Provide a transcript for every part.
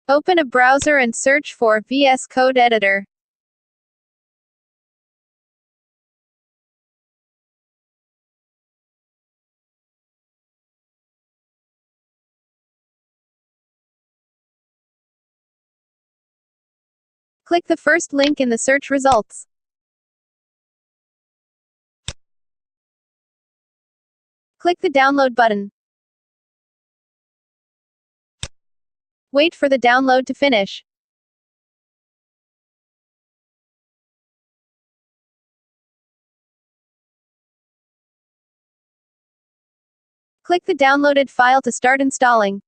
Open a browser and search for VS Code Editor. Click the first link in the search results. Click the download button. Wait for the download to finish. Click the downloaded file to start installing.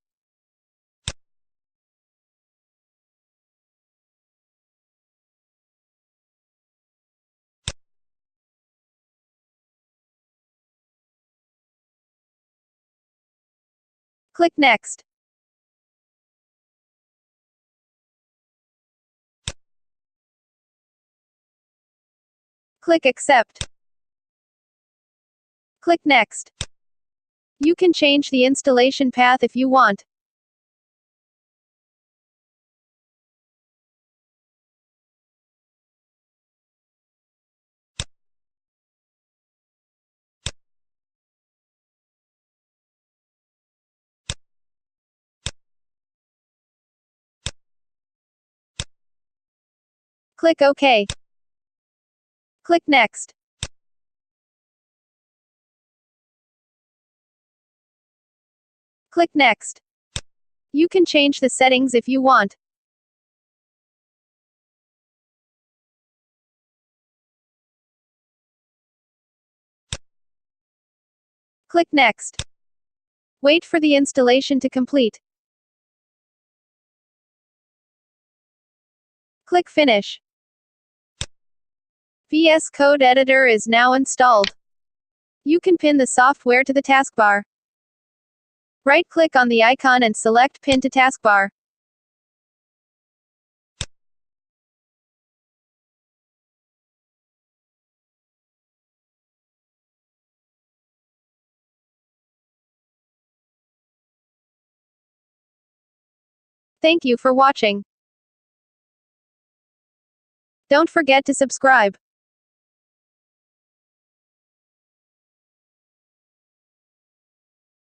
Click Next. Click Accept. Click Next. You can change the installation path if you want. Click OK. Click Next. Click Next. You can change the settings if you want. Click Next. Wait for the installation to complete. Click Finish. VS Code Editor is now installed. You can pin the software to the taskbar. Right-click on the icon and select Pin to Taskbar. Thank you for watching. Don't forget to subscribe.